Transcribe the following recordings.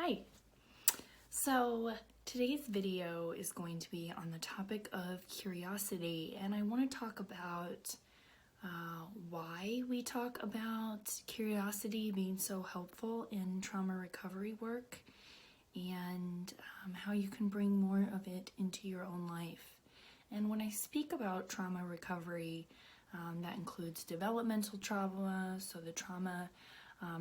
Hi. So today's video is going to be on the topic of curiosity, and I want to talk about why we talk about curiosity being so helpful in trauma recovery work, and how you can bring more of it into your own life. And when I speak about trauma recovery, that includes developmental trauma, so the trauma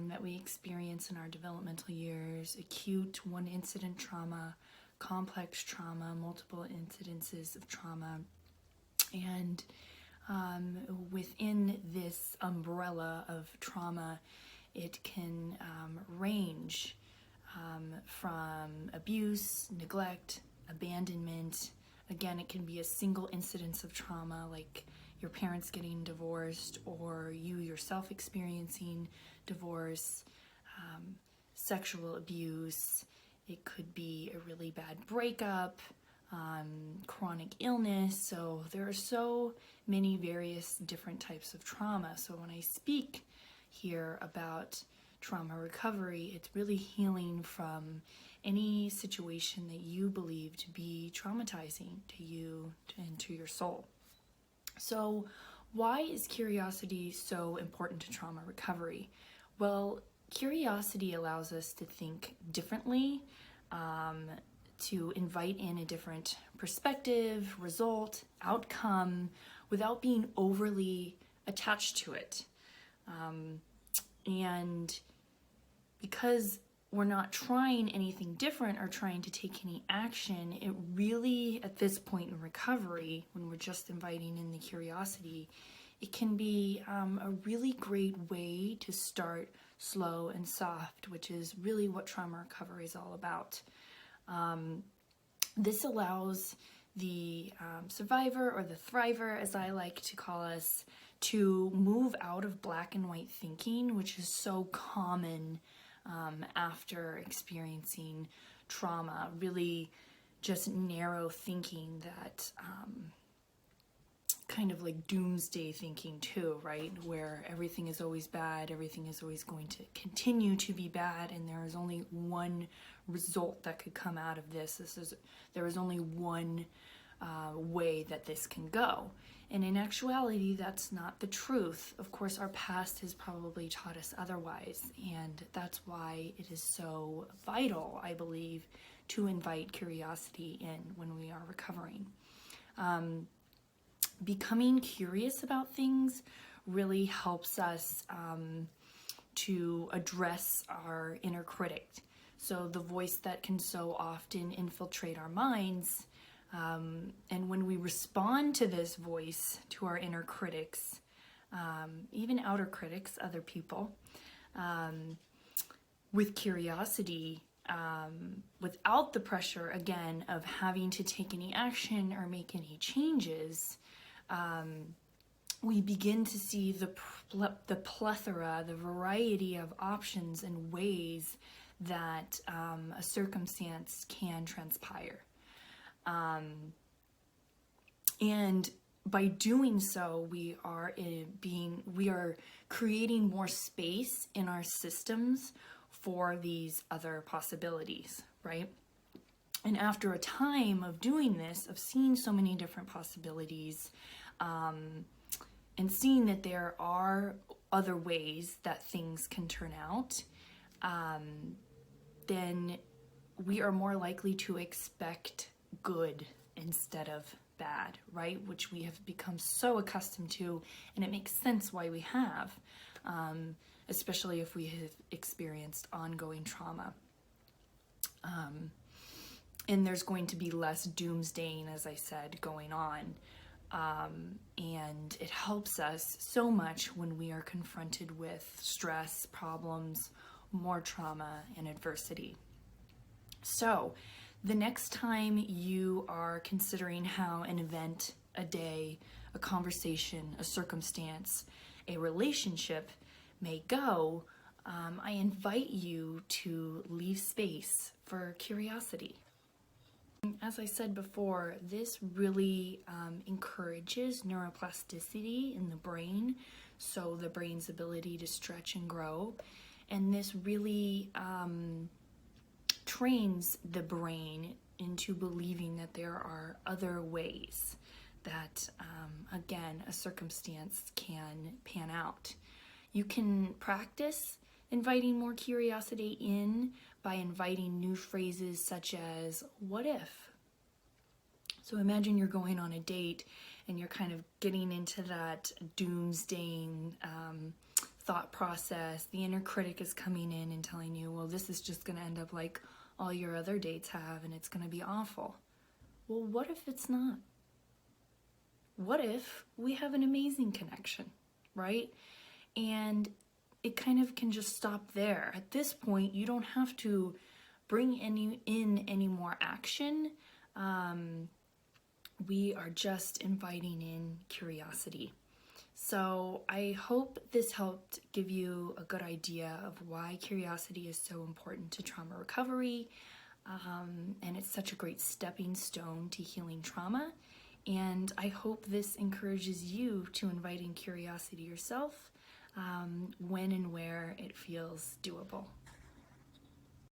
that we experience in our developmental years, acute one incident trauma, complex trauma, multiple incidences of trauma, and within this umbrella of trauma, it can range from abuse, neglect, abandonment. Again, it can be a single incidence of trauma, like your parents getting divorced or you yourself experiencing divorce, sexual abuse. It could be a really bad breakup, chronic illness. So there are so many various different types of trauma. So when I speak here about trauma recovery, it's really healing from any situation that you believe to be traumatizing to you and to your soul. So why is curiosity so important to trauma recovery? Well, curiosity allows us to think differently, to invite in a different perspective, result, outcome, without being overly attached to it. And because we're not trying anything different or trying to take any action, it really, at this point in recovery, when we're just inviting in the curiosity, it can be a really great way to start slow and soft, which is really what trauma recovery is all about. This allows the survivor, or the thriver, as I like to call us, to move out of black and white thinking, which is so common after experiencing trauma. Really just narrow thinking, that kind of like doomsday thinking too, right? Where everything is always bad, everything is always going to continue to be bad, and there is only one result that could come out of this. There is only one way that this can go. And in actuality, that's not the truth. Of course, our past has probably taught us otherwise, and that's why it is so vital, I believe, to invite curiosity in when we are recovering. Becoming curious about things really helps us to address our inner critic. So the voice that can so often infiltrate our minds. And when we respond to this voice, to our inner critics, even outer critics, other people, with curiosity, without the pressure, again, of having to take any action or make any changes, we begin to see the plethora, the variety of options and ways that a circumstance can transpire. And by doing so, we are creating more space in our systems for these other possibilities, right? And after a time of doing this, of seeing so many different possibilities, and seeing that there are other ways that things can turn out, then we are more likely to expect good instead of bad, right? Which we have become so accustomed to, and it makes sense why we have, especially if we have experienced ongoing trauma. And there's going to be less doomsdaying, as I said, going on. And it helps us so much when we are confronted with stress, problems, more trauma, and adversity. So, the next time you are considering how an event, a day, a conversation, a circumstance, a relationship may go, I invite you to leave space for curiosity. As I said before, this really encourages neuroplasticity in the brain, so the brain's ability to stretch and grow. And this really trains the brain into believing that there are other ways that, again, a circumstance can pan out. You can practice inviting more curiosity in by inviting new phrases such as, what if? So imagine you're going on a date and you're kind of getting into that doomsdaying thought process. The inner critic is coming in and telling you, well, this is just going to end up like all your other dates have, and it's going to be awful. Well, what if it's not? What if we have an amazing connection, right? And it kind of can just stop there. At this point, you don't have to bring in any more action. We are just inviting in curiosity. So I hope this helped give you a good idea of why curiosity is so important to trauma recovery. And it's such a great stepping stone to healing trauma. And I hope this encourages you to invite in curiosity yourself when and where it feels doable.